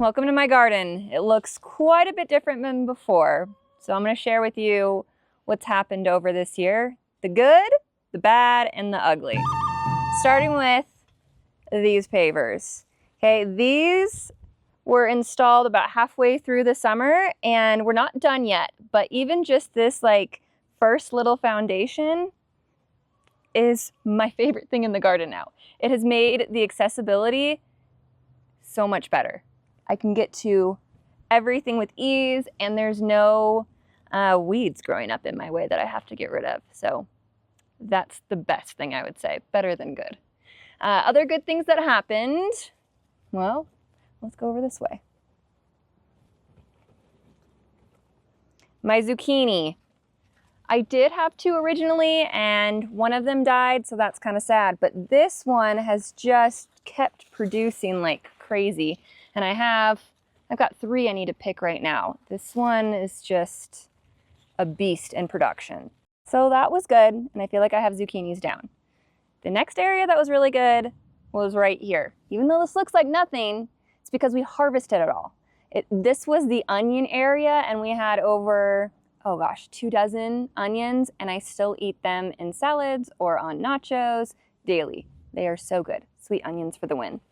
Welcome to my garden. It looks quite a bit different than before. So I'm going to share with you what's happened over this year. The good, the bad, and the ugly. Starting with these pavers. Okay, these were installed about halfway through the summer and we're not done yet, but even just this first little foundation is my favorite thing in the garden now. It has made the accessibility so much better. I can get to everything with ease and there's no weeds growing up in my way that I have to get rid of. So that's the best thing, I would say, better than good. Other good things that happened, well, let's go over this way. My zucchini. I did have two originally and one of them died, so that's kind of sad, but this one has just kept producing like crazy. And I've got 3 I need to pick right now. This one is just a beast in production. So that was good, and I feel like I have zucchinis down. The next area that was really good was right here. Even though this looks like nothing, it's because we harvested it all. This was the onion area, and we had over, 2 dozen onions, and I still eat them in salads or on nachos daily. They are so good. Sweet onions for the win.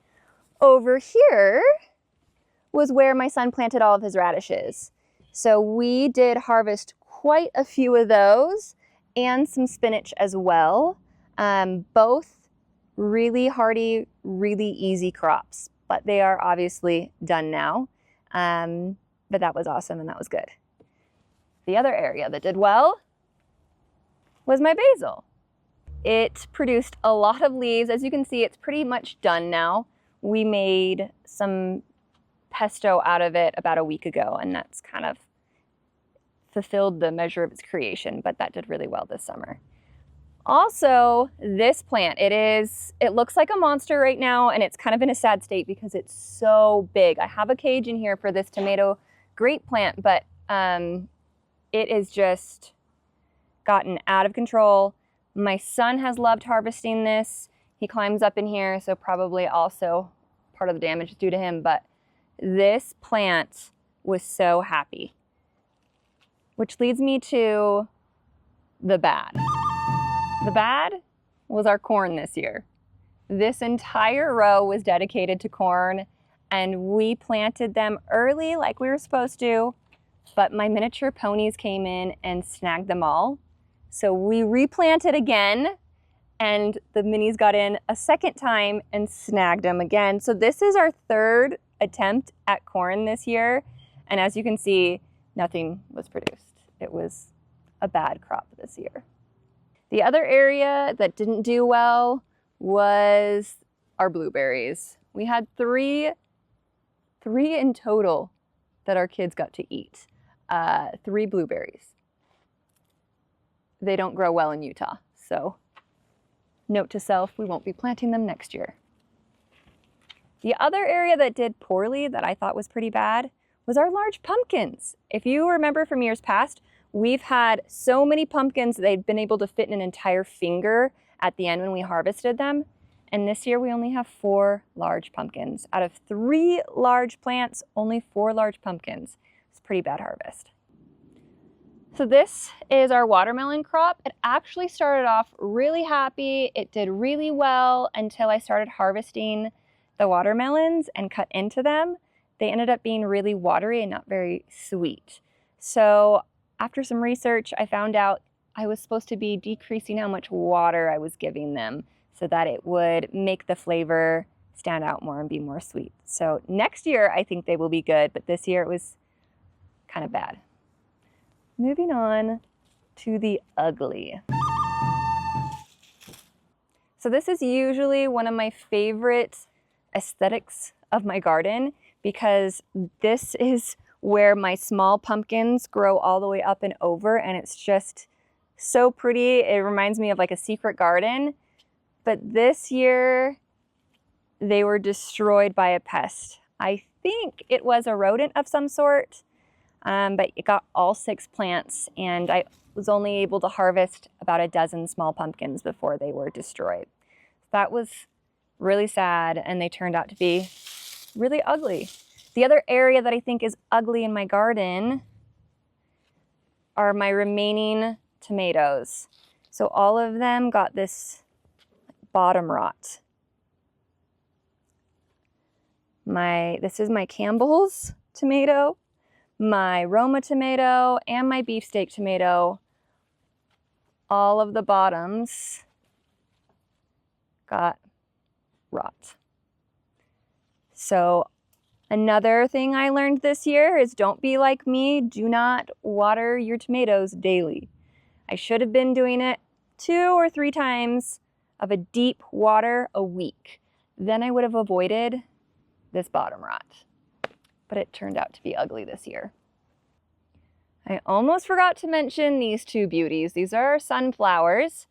Over here was where my son planted all of his radishes. So we did harvest quite a few of those and some spinach as well. Both really hardy, really easy crops, but they are obviously done now. But that was awesome and that was good. The other area that did well was my basil. It produced a lot of leaves. As you can see, it's pretty much done now. We made some pesto out of it about a week ago, and that's kind of fulfilled the measure of its creation, but that did really well this summer. Also, this plant, it looks like a monster right now, and it's kind of in a sad state because it's so big. I have a cage in here for this tomato grape plant, but it is just gotten out of control. My son has loved harvesting this. He climbs up in here, so probably also part of the damage is due to him, but this plant was so happy. Which leads me to the bad. The bad was our corn this year. This entire row was dedicated to corn, and we planted them early like we were supposed to, but my miniature ponies came in and snagged them all. So we replanted again, and the minis got in a second time and snagged them again. So this is our 3rd attempt at corn this year. And as you can see, nothing was produced. It was a bad crop this year. The other area that didn't do well was our blueberries. We had 3 in total that our kids got to eat. 3 blueberries. They don't grow well in Utah, so note to self, we won't be planting them next year. The other area that did poorly that I thought was pretty bad was our large pumpkins. If you remember from years past, we've had so many pumpkins that they'd been able to fit in an entire finger at the end when we harvested them. And this year we only have 4 large pumpkins. Out of 3 large plants, only 4 large pumpkins. It's a pretty bad harvest. So this is our watermelon crop. It actually started off really happy. It did really well until I started harvesting the watermelons and cut into them. They ended up being really watery and not very sweet. So after some research, I found out I was supposed to be decreasing how much water I was giving them so that it would make the flavor stand out more and be more sweet. So next year, I think they will be good, but this year it was kind of bad. Moving on to the ugly. So this is usually one of my favorite aesthetics of my garden because this is where my small pumpkins grow all the way up and over, and it's just so pretty. It reminds me of like a secret garden. But this year, they were destroyed by a pest. I think it was a rodent of some sort, but it got all 6 plants, and I was only able to harvest about a dozen small pumpkins before they were destroyed. That was really sad, and they turned out to be really ugly. The other area that I think is ugly in my garden are my remaining tomatoes. So all of them got this bottom rot. This is my Campbell's tomato, my Roma tomato, and my beefsteak tomato. All of the bottoms got rot. So another thing I learned this year is don't be like me. Do not water your tomatoes daily. I should have been doing it 2 or 3 times of a deep water a week. Then I would have avoided this bottom rot. But it turned out to be ugly this year. I almost forgot to mention these 2 beauties. These are sunflowers.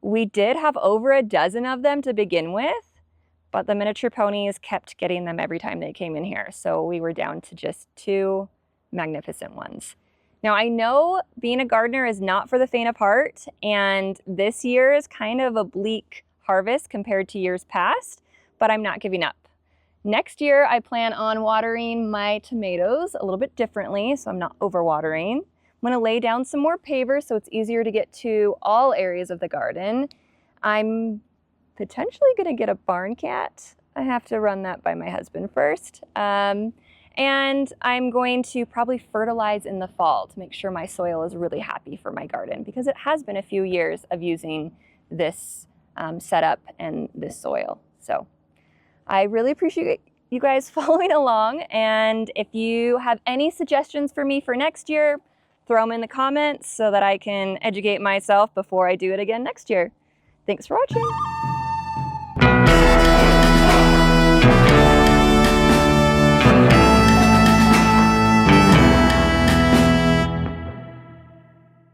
We did have over a dozen of them to begin with, but the miniature ponies kept getting them every time they came in here. So we were down to just 2 magnificent ones. Now I know being a gardener is not for the faint of heart, and this year is kind of a bleak harvest compared to years past, but I'm not giving up. Next year, I plan on watering my tomatoes a little bit differently, so I'm not overwatering. I'm gonna lay down some more pavers so it's easier to get to all areas of the garden. I'm potentially gonna get a barn cat. I have to run that by my husband first. And I'm going to probably fertilize in the fall to make sure my soil is really happy for my garden, because it has been a few years of using this setup and this soil. So I really appreciate you guys following along, and if you have any suggestions for me for next year, throw them in the comments so that I can educate myself before I do it again next year. Thanks for watching.